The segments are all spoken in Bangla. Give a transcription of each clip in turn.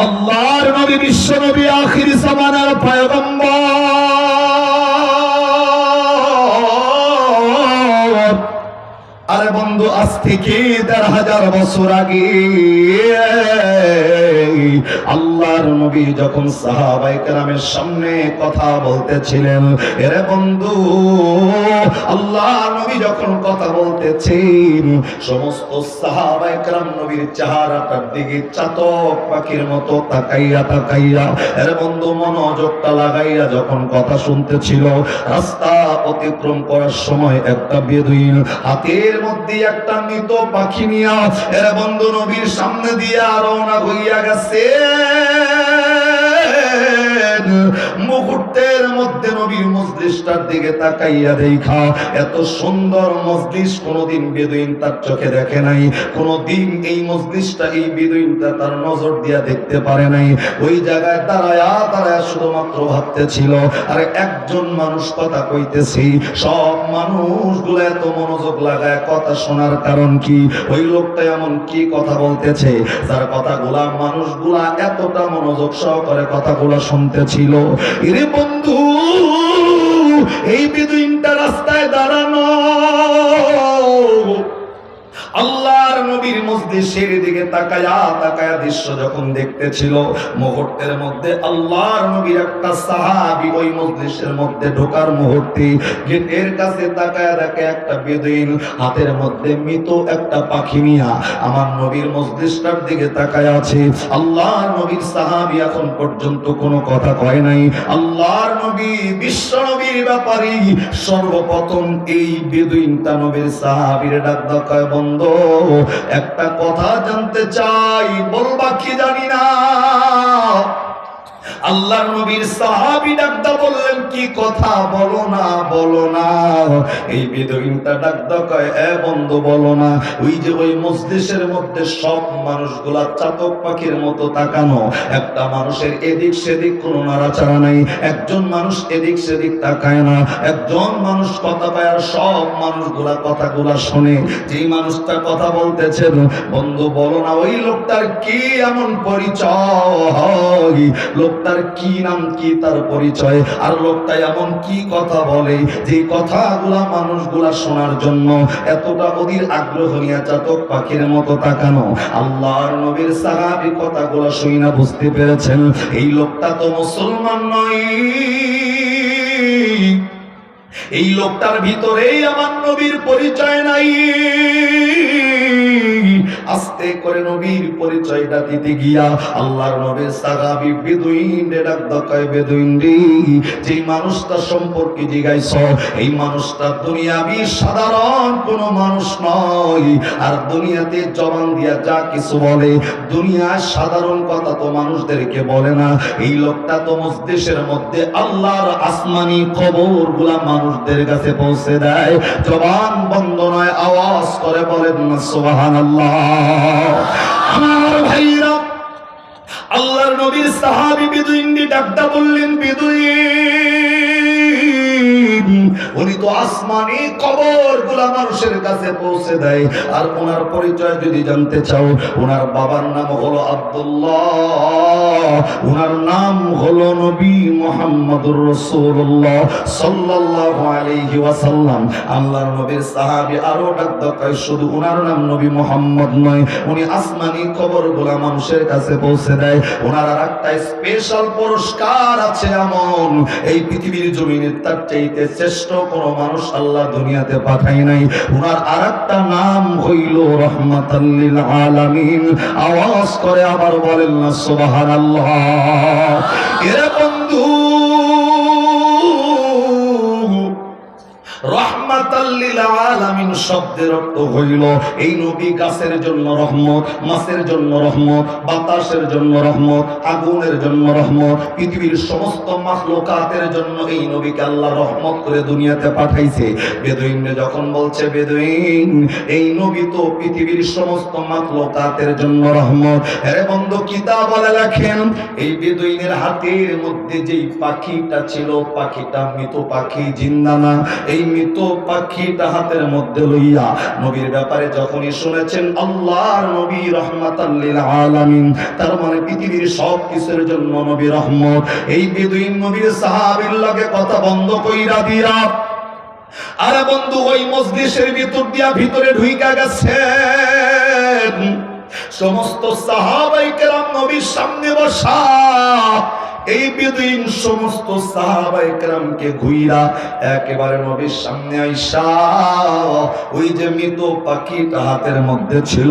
আল্লাহর নবী, বিশ্ব নবী, আখির জামানার পয়গম্বর। আরে বন্ধু, আজ থেকে ১,৫০০ বছর আগে আল্লাহর নবী যখন সাহাবায়ে কেরামের সামনে কথা বলতেছিলেন, এরে বন্ধু, আল্লাহর নবী যখন কথা বলতেছেন, সমস্ত সাহাবায়ে কেরাম নবীর চেহারাটার দিকে চাতক পাখির মতো তাকাইয়া তাকাইয়া, এরে বন্ধু, মনোযোগটা লাগাইয়া যখন কথা শুনতেছিল। রাস্তা অতিক্রম করার সময় একটা বেদুইন হাতের মধ্যে একটা মৃত পাখি নিয়া, এরে বন্ধু, নবীর সামনে দিয়ে রওনা হইয়া গেছে। মুহূর্তের মধ্যে নবীর মজলিসটার দিকে তাকাইয়া দেখা, এত সুন্দর মজলিস কোনদিন বেদুইন তার চোখে দেখে নাই, কোনদিন এই মজলিসটা এই বেদুইনটা তার নজর দিয়া দেখতে পারে নাই। ওই জায়গায় দাঁড়ায়া দাঁড়ায়া শুধুমাত্র ভাবতেছিল, আরে একজন মানুষ কথা কইতেছি, সব মানুষগুলো এত মনোযোগ লাগায় কথা শোনার কারণ কি? ওই লোকটা এমন কি কথা বলতেছে যার কথাগুলা মানুষগুলা এতটা মনোযোগ সহকারে কথাগুলা শুনতেছিল? এরে বন্ধু, এই বেদুইনটা রাস্তায় দাঁড়ানো, আল্লাহর নবীর মজলিসের দিকে তাকায়া তাকায়া দৃশ্য যখন দেখতেছিল, মুহূর্তের মধ্যে আল্লাহর নবীর একটা সাহাবী ওই মজলিসের মধ্যে ঢোকার মুহূর্তে গেটের কাছে তাকায়া দেখে একটা বেদুইন হাতের মধ্যে মৃত একটা পাখি নিয়া আমার নবীর মজলিসটার দিকে তাকায়া আছে। আল্লাহর নবীর সাহাবী এখন পর্যন্ত কোনো কথা কয় নাই। আল্লাহর নবী, বিশ্ব নবীর ব্যাপারে সর্বপ্রথম এই বেদুইনটা নবীর সাহাবীর ডাক দেয়, বন্ধু, একটা কথা জানতে চাই, বলবা কি জানি না। আল্লাহর নবীর সাহাবী ডাকদা বললেন, কি কথা, বলো না বলো না। এই বেদুইনটা ডাকদা কয়, এ বন্ধু বলো না। ওই যে ওই মজলিসের মধ্যে সব মানুষগুলা চাতক পাখির মতো তাকানো, একটা মানুষের এদিক সেদিক কোনো নাড়াচাড়া নাই, একজন মানুষ এদিক সেদিক তাকায় না, একজন মানুষ কথা কয় আর সব মানুষগুলা কথাগুলা শোনে। যেই মানুষটা কথা বলতেছে, বন্ধু বলো না, ওই লোকটার কি এমন পরিচয়, লোকটার কি নাম, কি তার পরিচয়, আর লোকটা এমন কি কথা বলে যে কথাগুলা মানুষগুলা শোনার জন্য এতটা অধীর আগ্রহ নিয়ে চাতক পাখির মতো তাকানো। আল্লাহর নবীর সাহাবী কথাগুলা শুনে না বুঝতে পেরেছেন, এই লোকটা তো মুসলমান নয়, এই লোকটার ভিতরেই আমার নবীর পরিচয় নাই। আস্তে করে নবীর পরিচয়টা দিতে গিয়া আল্লাহর নবীর সাহাবী বেদুইন ডাক দেয়, বেদুইন রে, যে মানুষটা সম্পর্কে জিজ্ঞাইছ, এই মানুষটা দুনিয়াবি সাধারণ কোনো মানুষ নয়, আর দুনিয়াতে জবান দিয়া যা কিছু বলে দুনিয়ার সাধারণ কথা তো মানুষদেরকে বলে না। এই লোকটা তো মজলিসের মধ্যে আল্লাহর আসমানি খবরগুলা মানুষদের কাছে পৌঁছে দেয়। জবান বন্ধ নয়, আওয়াজ করে বলেন না সুবহানাল্লাহ। আমার ভাইরা, আল্লাহর নবীর সাহাবী বেদুইনকে ডাকতে বললেন, বেদুইন, উনি তো আসমানি খবরগুলা মানুষের কাছে পৌঁছে দেয়। আর ওনার পরিচয় যদি জানতে চাও, ওনার বাবার নাম হলো আব্দুল্লাহ, ওনার নাম হলো নবী মুহাম্মদুর রাসূলুল্লাহ সাল্লাল্লাহু আলাইহি ওয়াসাল্লাম। আল্লাহর নবীর সাহাবী আরো ডাক দেয়, শুধু ওনার নাম নবী মুহাম্মদ নয়, উনি আসমানি খবরগুলা মানুষের কাছে পৌঁছে দেয়। ওনার আর একটা স্পেশাল পুরস্কার আছে এমন, এই পৃথিবীর জমিনে তার চাইতে শ্রেষ্ঠ কোনো মানুষ আল্লাহ দুনিয়াতে পাঠায় নাই। ওনার আর একটা নাম হইল রাহমাতাল লিল আলামিন। আওয়াজ করে আবার বলেন না সুবহানাল্লাহ। এরে বন্ধু, রাহমাতাল লিল আলামিন শব্দের অর্থ হইল এই নবী গাছের জন্য রহমত, মাছের জন্য রহমত, বাতাসের জন্য রহমত, আগুনের জন্য রহমত, পৃথিবীর সমস্ত মাখলুকাতের জন্য এই নবীকে আল্লাহ রহমত করে দুনিয়াতে পাঠাইছে। বেদুইন যখন বলছে, বেদুইন, এই নবী তো পৃথিবীর সমস্ত মাখলুকাতের জন্য রহমত। আরে বন্ধু, কিতাব বলে লেখেন, এই বেদুইনের হাতের মধ্যে যেই পাখিটা ছিল, পাখিটা মৃত পাখি, জিন্দা না। এই মৃত পাখিটা হাতের মধ্যে লইয়া নবীর ব্যাপারে যখনই শুনেছেন আল্লাহর নবী রাহমাতাল লিল আলামিন, তার মানে পৃথিবীর সব কিছুর জন্য নবী রহমত, এই বেদুইন নবীর সাহাবীর লগে কথা বন্ধ কইরা দিয়া আরে বন্ধু ওই মজলিসের ভিতর দিয়া ভিতরে ঢুইকা গেছে। সমস্ত সাহাবায়ে কেরাম নবীর সামনে বসা, এই বেদুইন সমস্ত সাহাবায়ে কেরামকে ঘুইরা একেবারে নবীর সামনে আইসা ওই যে মৃত পাখিটা হাতের মধ্যে ছিল,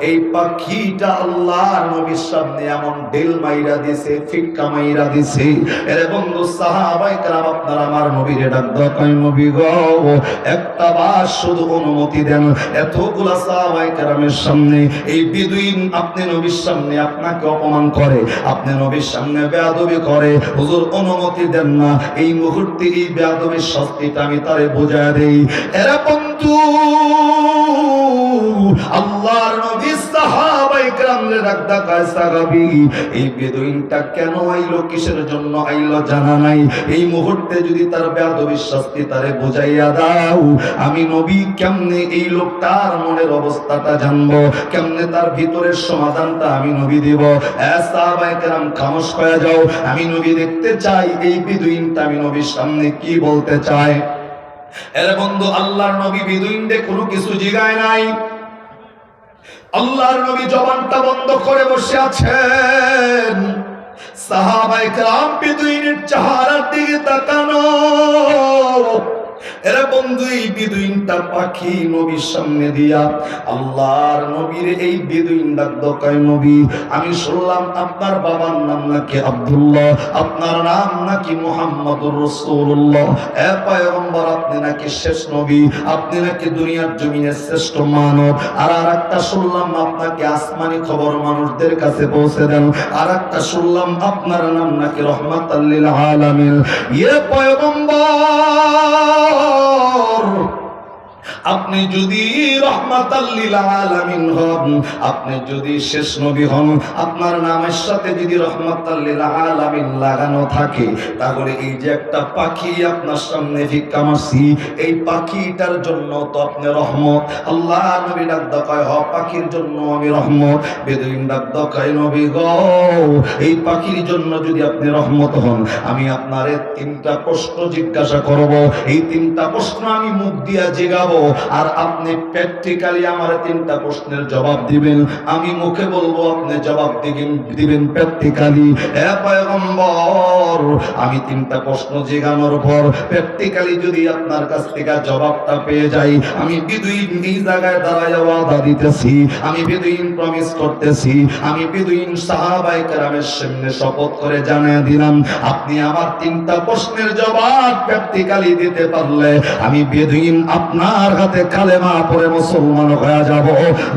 এই পাখিটা আল্লাহর নবীর সামনে এমন ঢিল মাইরা দিছে, ফিক্কা মাইরা দিছে। এরে বন্ধু সাহাবায়ে কেরাম আপনারা আমার নবীরে ডাক দাও, কই নবী গো একটা বার শুধু অনুমতি দেন। এতগুলা সাহাবায়ে কেরামের সামনে এই বেদুইন আপনি নবীর সামনে আপনাকে অপমান করে, আপনি নবীর সামনে বেয়াদবি করে, হুজুর অনুমতি দেন না, এই মুহূর্তে এই বেয়াদবির শাস্তিটা আমি তারে বুঝায় দেই। এরা বন্ধু আল্লাহর নবী সাহাবায়ে কেরামরে ডাকদা কয় সাহাবী, এই বেদুইনটা কেন আইলো, কিসের জন্য আইলো জানা নাই, এই মুহূর্তে যদি তার বেয়াদবির শাস্তি তারে বুঝাইয়া দাও, আমি নবী কেমনে এই লোকটার মনের অবস্থাটা জানবো, কেমনে তার ভিতরের সমাধানটা আমি নবী দেব। সাহাবায়ে কেরাম খামোশ হয়ে যাও, আমি নবী দেখতে চাই এই বেদুইনটা আমি নবীর সামনে কি বলতে চাই। এর বন্ধু আল্লাহর নবী বেদুইনকে কোনো কিছু জিগায় নাই, আল্লাহর নবী জবানটা বন্ধ করে বসে আছেন। সাহাবায়ে কেরাম বেদুইনের চেহারার দিকে তাকানো। এরা বন্ধু এই বেদুইনটা পাখি নবীর সামনে দিয়া আল্লাহর নবীর এই বেদুইন ডাক দকায়, নবী আমি শুনলাম আপনার বাবার নাম নাকি আব্দুল্লাহ, আপনার নাম নাকি মুহাম্মদুর রাসূলুল্লাহ, এ পয়গম্বর আপনি নাকি শেষ নবী, আপনি নাকি দুনিয়ার জমিনের শ্রেষ্ঠ মানব। আর একটা শুনলাম আপনাকে আসমানি খবর মানুষদের কাছে পৌঁছে দেন। আর একটা শুনলাম আপনার নাম নাকি রাহমাতাল লিল আলামিন। ইয়ে পয়গম্বর আপনি যদি রাহমাতাল লিল আলামিন হন, আপনি যদি শেষ নবী হন, আপনার নামের সাথে যদি রাহমাতাল লিল আলামিন লাগানো থাকে, তাহলে এই যে একটা পাখি আপনার সামনে ভিক্ষা মারছি, এই পাখিটার জন্য তো আপনি রহমত। আল্লাহ নবী ডাক দেখায় হ পাখির জন্য আমি রহমত। বেদুইন ডাক দেখায় নবী গো এই পাখির জন্য যদি আপনি রহমত হন, আমি আপনারে তিনটা প্রশ্ন জিজ্ঞাসা করব, এই তিনটা প্রশ্ন আমি মুখ দিয়া জিগাবো, আর আপনি প্র্যাকটিক্যালি আমার তিনটা প্রশ্নের জবাব দিবেন। আমি মুখে বলবো, আপনি জবাব দিবেন প্র্যাকটিক্যালি। হে পয়গম্বর আমি তিনটা প্রশ্ন জিগানোর পর প্র্যাকটিক্যালি যদি আপনার কাছ থেকে জবাবটা পেয়ে যাই, আমি বেদুইন এই জায়গায় দাঁড়ায় ওয়াদা দিতেছি, আমি বেদুইন প্রমিস করতেছি, আমি বেদুইন সাহাবায়ে কেরামের সামনে শপথ করে জানিয়ে দিলাম, আপনি আমার তিনটা প্রশ্নের জবাব প্র্যাকটিক্যালি দিতে পারলে আমি বেদুইন আপনার হাতে কালেমা পড়ে মুসলমান হয়ে যাব।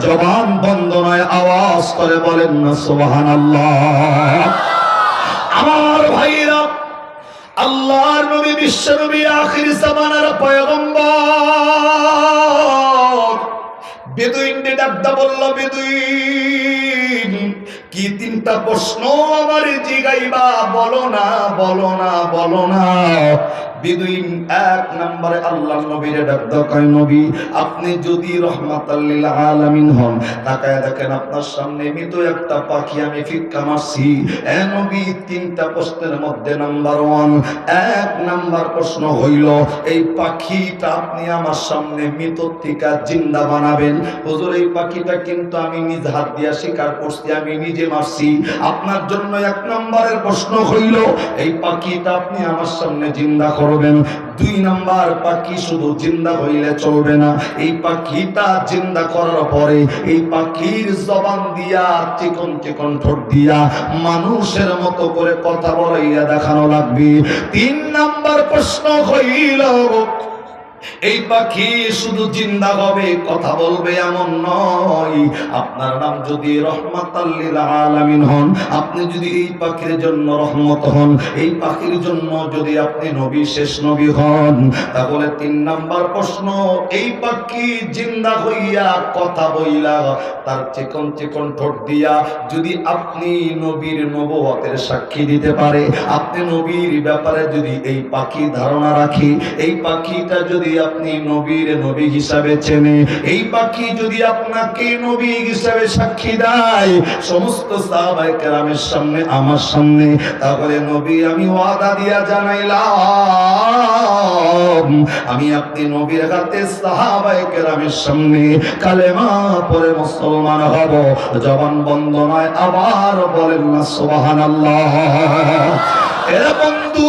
জবান বন্ধ নয়, আওয়াজ করে বলেন না সুবহানাল্লাহ। আমার ভাইরা আল্লাহর নবী বিশ্ব নবী আখির জামানার পয়গম্বর বেদুইনকে ডাকদা বলল, বেদুইন কি তিনটা প্রশ্ন আমার জিগাইবা, বলো না বলো না বলো না। বেদুইন এক নম্বরে আল্লাহর নবীরে ডাকদা কয়, নবী আপনি যদি রাহমাতাল লিল আলামিন হন, তাকায় দেখেন আপনার সামনে মৃত একটা পাখি আমি ফিক্কা মারছি। এ নবী তিনটা প্রশ্নের মধ্যে নাম্বার ওয়ান, এক নাম্বার প্রশ্ন হইল এই পাখিটা আপনি আমার সামনে মৃত থেকে জিন্দা বানাবেন। হুজুর এই পাখিটা কিন্তু আমি নিজ হাত দিয়া শিকার করছি, আমি নিজে মারছি। আপনার জন্য এক নম্বরের প্রশ্ন হইল এই পাখিটা আপনি আমার সামনে জিন্দা করবেন। দুই নাম্বার, পাখি শুধু জিন্দা হইলে চলবে না, এই পাখিটা জিন্দা করার পরে এই পাখির জবান দিয়া চিকন চিকন ঠোঁট দিয়া মানুষের মতো করে কথা বলাইয়া দেখানো লাগবে। তিন নাম্বার প্রশ্ন হইল এই পাখি শুধু জিন্দা হবে, কথা বলবে এমন নয়। আপনার নাম যদি রাহমাতাল লিল আলামিন হন, আপনি যদি এই পাখির জন্য রহমত হন, এই পাখির জন্য যদি আপনি নবী শেষ নবী হন, তাহলে তিন নাম্বার প্রশ্ন এই পাখি জিন্দা হইয়া কথা বইলা তার চিকন চিকন ঠোঁট দিয়া যদি আপনি নবীর নবুয়তের সাক্ষী দিতে পারে, আপনি নবীর ব্যাপারে যদি এই পাখি ধারণা রাখি, এই পাখিটা যদি আপনি নবীর নবী হিসাবে চেনে, এই পাখি যদি আপনাকে নবী হিসাবে সাক্ষী দেয় সমস্ত সাহাবায়ে কেরামের সামনে, আমার সামনে, তাহলে নবী আমি ওয়াদা দিয়া জানাইলাম আমি আপনি নবীর হাতে সাহাবায়ে কেরামের সামনে কালেমা পড়ে মুসলমান হব। জবান বন্ধ নয়, আবার বলেন না সুবহানাল্লাহ। এরা বন্ধু,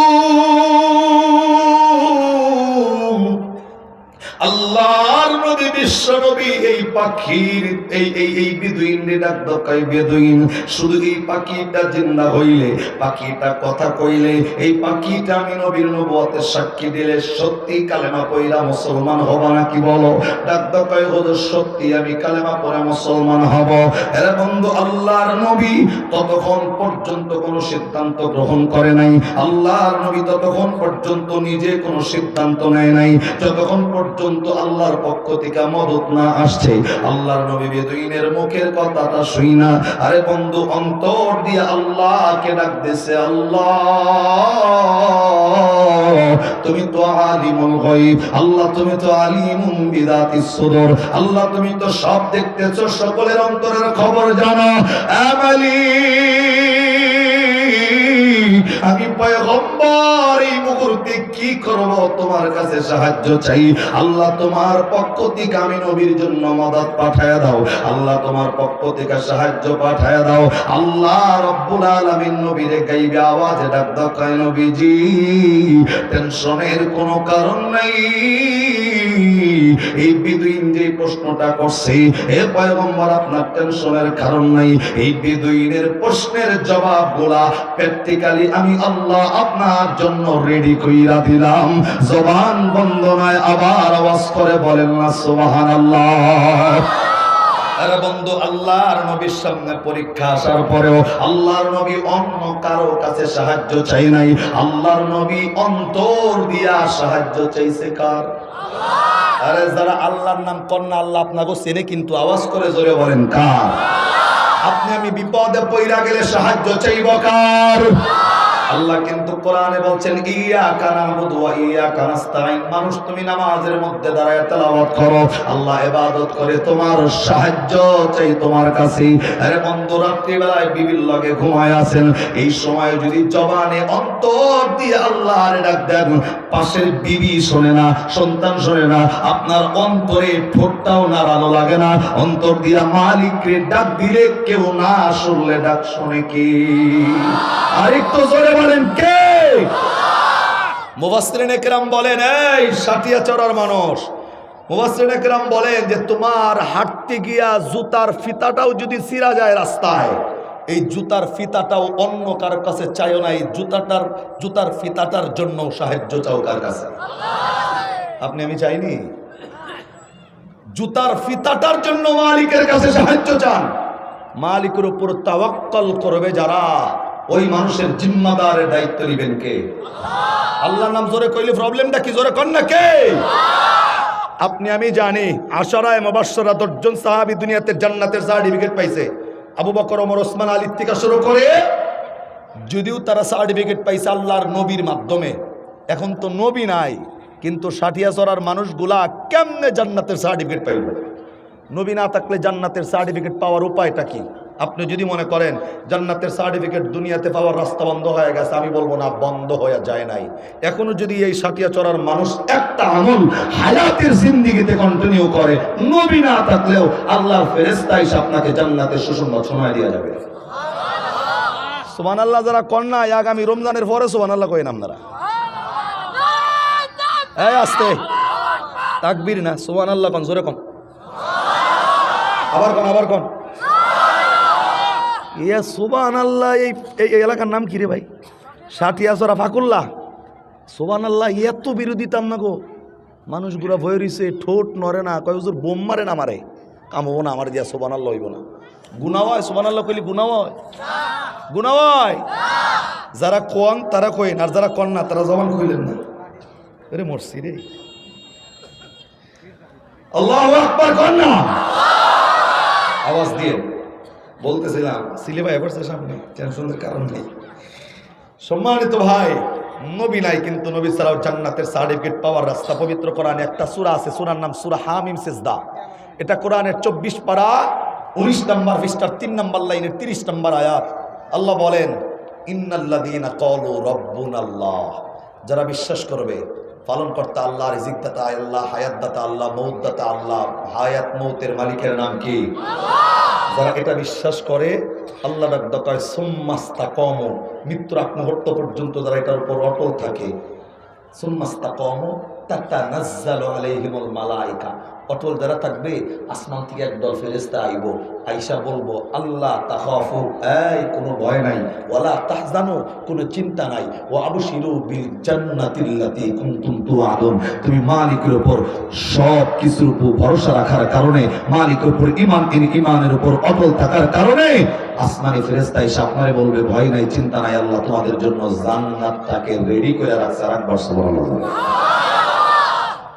আল্লাহর নবী বিশ্ব নবী এই পাখির এই বেদুইনের ডাক দকাই বেদুইন, শুধু এই পাখিটা জিন্দা হইলে, পাখিটা কথা কইলে, এই পাখিটা আমি নবীর নবুয়তের সাক্ষী দিলে সত্যি কালেমা পড়া মুসলমান হব নাকি বলো? ডাক দকাই হুজুর সত্যি আমি কালেমা পড়া মুসলমান হব। এর বন্ধু, আল্লাহর নবী ততক্ষণ পর্যন্ত কোনো সিদ্ধান্ত গ্রহণ করে নাই, আল্লাহর নবী ততক্ষণ পর্যন্ত নিজে কোনো সিদ্ধান্ত নেয় নাই যতক্ষণ পর্যন্ত আল্লাহর পক্ষ থেকে মদত না আসছে। আল্লাহর নবী বেদুইনের মুখের কথাটা শুই না, আরে বন্ধু অন্তর দিয়ে আল্লাহকে ডাক দিছে, আল্লাহ তুমি তো আলিমুল গায়ব, আল্লাহ তুমি তো আলিমুম বিযাতিস সুদূর, আল্লাহ তুমি তো সব দেখতেছো, সকলের অন্তরের খবর জানো। আমালি আমি পয়গম্বর এই মুহূর্তে কি করব? তোমার কাছে সাহায্য চাই। আল্লাহ তোমার পক্ষ থেকে আমি নবীর জন্য মদদ পাঠায়া দাও, আল্লাহ তোমার পক্ষ থেকে সাহায্য পাঠায়া দাও। আল্লাহ রব্বুল আলামিন নবীরে গাইবে আওয়াজে ডাক দাও, কয় নবীজি টেনশনের কোনো কারণ নাই। এই বেদুইন যে প্রশ্নটা করছে, এ পয়গম্বর আপনার টেনশনের কারণ নাই। এই বেদুইনের প্রশ্নের জবাবগুলা প্র্যাকটিক্যালি আমি আল্লাহ আপনার জন্য রেডি কইরা দিলাম। জবান বন্ধ নয়, আবার আওয়াজ করে বলেন না সুবহানাল্লাহ। আরে বন্ধু, আল্লাহর নবীর সামনে পরীক্ষা আসার পরেও আল্লাহর নবী অন্য কারো কাছে সাহায্য চাই নাই, আল্লাহর নবী অন্তর দিয়া সাহায্য চাইছে কার? আরে যারা আল্লাহর নাম কন্যা আল্লাহ আপনাকে চেনে, কিন্তু আওয়াজ করে জোরে বলেন কার? আপনি আমি বিপদে পইরা গেলে সাহায্য চাইব কার? আল্লাহ কিন্তু কোরআনে বলছেন ইয়াকা নাবুদু ওয়া ইয়াকা নাস্তাইন। মানুষ তুমি নামাজের মধ্যে দাঁড়ায় তেলাওয়াত করো, আল্লাহ ইবাদত করে, তোমার সাহায্য চাই তোমার কাছে। আরে বন্ধু, রাত্রি বেলায় বিবির লগে ঘুমায় আছেন, এই সময় যদি জবানে অন্তর দিয়ে আল্লাহর ডাক দেন, পাশের বিবি শোনে না, সন্তান শোনে না, আপনার অন্তরে ঠোঁটটাও নাড়ানো লাগে না, অন্তর দিয়া মালিককে ডাক দিলে কেউ না শুনলে ডাক শোনে কি? আরেকটু জোরে বলেন কে? মুফাসসিরিনে কেরাম বলেন, এই সাটিয়াচড়ার মানুষ, মুফাসসিরিনে কেরাম বলেন যে তোমার হাঁটতে গিয়া জুতার ফিতাটাও যদি ছিঁড়া যায় রাস্তায়, এই জুতার ফিতাটাও অন্য কার কাছে চাইও না, এই জুতার ফিতাটার জন্য সাহায্য চাও কার কাছে? আপনি আমি চাইনি? জুতার ফিতাটার জন্য মালিকের কাছে সাহায্য চান। মালিকের উপর তাওয়াক্কুল করবে যারা, ওই মানুষের জিম্মাদারের দায়িত্ব নেবেন কে? আল্লাহর নাম জোরে কইলে প্রবলেমটা কি? জোরে কর না কে? আপনি আমি জানি আশারায়ে মুবাশশারা 10 জন সাহাবী দুনিয়াতে জান্নাতের সার্টিফিকেট পাইছে। আবু বকর, ওমর, ওসমান, আলী থেকে শুরু করে, যদিও তারা সার্টিফিকেট পাইছে আল্লাহর নবীর মাধ্যমে। এখন তো নবী নাই, কিন্তু সাটিয়াচড়ার মানুষগুলা কেমনে জান্নাতের সার্টিফিকেট পাইল? নবী না থাকলে জান্নাতের সার্টিফিকেট পাওয়ার উপায়টা কি? আপনি যদি মনে করেন জান্নাতের সার্টিফিকেট দুনিয়াতে পাওয়ার রাস্তা বন্ধ হয়ে গেছে, আমি বলবো না, বন্ধ হয়ে যায় নাই। এখনো যদি এই সাটিয়াচড়ার মানুষ একটা আমল হায়াতের জিন্দেগিতে কন্টিনিউ করে, নবী না থাকলেও আল্লাহর ফেরেশতা এসে আপনাকে জান্নাতের সুসংবাদ শোনায় দিয়ে যাবে। সুবহানাল্লাহ। যারা কন্যা আগামী রমজানের পরে সুবহানাল্লাহ কইেন আপনারা। এই আস্তে তাকবীর না, সুবহানাল্লাহ কোন, জোরে কোন, আবার কোন, আবার কোন। ইয়া সুবহানাল্লাহ। এই এলাকার নাম কি রে ভাই? সাটিয়াচড়া ফাকুল্লাহ। সুবহানাল্লাহ। এত বিরোধিতা না গো, মানুষগুলা ভয় রইছে, ঠোঁট নড়ে না, কয় হুজুর বোম মারে না, মারে কামবো না, আমার দিয়া সুবহানাল্লাহ হইব না। গুনাহ হয় সুবহানাল্লাহ কইলে? গুনাহ হয়? গুনাহ হয়? যারা কোন তারা কইন, আর যারা কন না তারা জবান কইলেন না। আরে মরছি রে। আল্লাহু আকবার কোন না, আওয়াজ দিয়ে বলতেছিলাম। সিলে ভাই এবার সামনে টেনশনের কারণ নেই। সম্মানিত ভাই, নবী নাই, কিন্তু নবী ছাড়াও জান্নাতের সার্টিফিকেট পাওয়ার রাস্তা। পবিত্র কোরআনে একটা সূরা আছে, সূরার নাম সূরা হামিম সিজদা। এটা কোরআনের 24 পারা 19 নম্বর পৃষ্ঠার 3 নম্বর লাইনের 30 নম্বর আয়াত। আল্লাহ বলেন, ইন্নাল্লাযীনা ক্বালু রাব্বুনাল্লাহ, যারা বিশ্বাস করবে পালনকর্তা আল্লাহ, রিজিকদাতা আল্লাহ, হায়াতদাতা আল্লাহ, মৌতদাতা আল্লাহ, হায়াত মৌতের মালিকের নাম কি? যারা এটা বিশ্বাস করে, আল্লাহ ডাক কয় সুম্মাস্তাকামু, মৃত্যুর আগ মুহূর্ত পর্যন্ত যারা এটার উপর অটল থাকে, সুম্মাস্তাকামু তাতানাজ্জালু আলাইহিমুল মালায়েকা, অটল যারা থাকবে আসমান থেকে একদল ফেরেশতা আইব, আইসা বলবো আল্লাহ তাখাফু, এই কোনো ভয় নাই, ওয়ালা তাহজানু, কোনো চিন্তা নাই, ওয়া আবশিরু বিল জান্নাতিল্লাতী কুনতুম তুআদুন, তুমি মালিকের উপর সব কিছুর উপর ভরসা রাখার কারণে, মালিকের উপর ইমানের উপর অটল থাকার কারণে আসমানি ফেরেশতা এসে আপনারে বলবে ভয় নাই, চিন্তা নাই, আল্লাহ তোমাদের জন্য জান্নাতটাকে রেডি করে রাখছে। আর একবার সুবহানাল্লাহ।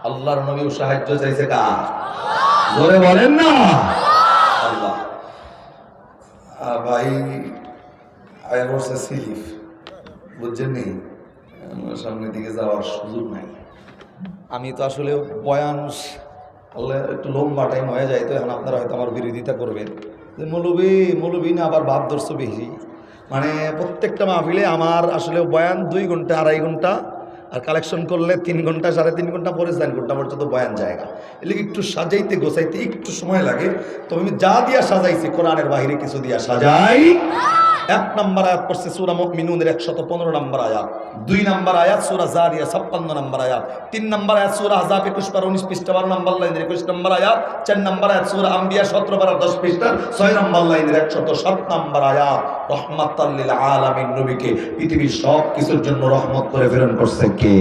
আল্লাহর নবীও সাহায্য চাইছে কার? জোরে বলেন না আল্লাহ। ভাই আয়া বসে সিলিফ, বুঝছেন নি, সামনের দিকে যাওয়ার সুযোগ নাই। আমি তো আসলে বয়ান আল্লাহ একটু লম্বা টাইম হয়ে যায়, তো এখন আপনারা হয়তো আমার বিরোধিতা করবেন যে মৌলবী না আবার ভাব ধরছো বেশি। মানে প্রত্যেকটা মাহফিলে আমার আসলে বয়ান 2 ঘন্টা 2.5 ঘন্টা, আর কালেকশন করলে 3 ঘন্টা 3.5 ঘন্টা পরে 4 ঘন্টা পর্যন্ত বয়ান জায়গা। এলে একটু সাজাইতে গোছাইতে একটু সময় লাগে। তবে আমি যা দিয়া সাজাইছি কোরআনের বাহিরে কিছু দিয়া সাজাই। 1 নম্বর আয়াত পড়ছে সূরা মুমিনুনের 115 নম্বর আয়াত, 2 নম্বর আয়াত সূরা জারিয়া 56 নম্বর আয়াত, 3 নম্বর আয়াত সূরা আহজাব 21 পারা 19 পৃষ্ঠা 12 নম্বর লাইনের 21 নম্বর আয়াত, 4 নম্বর আয়াত সূরা আম্বিয়া 17 পারা 10 পৃষ্ঠা 6 নম্বর লাইনের 107 নম্বর আয়াত। রহমাতাল লিল আলামিন, নবীকে পৃথিবীর সব কিছুর জন্য রহমত করে প্রেরণ করছে কে?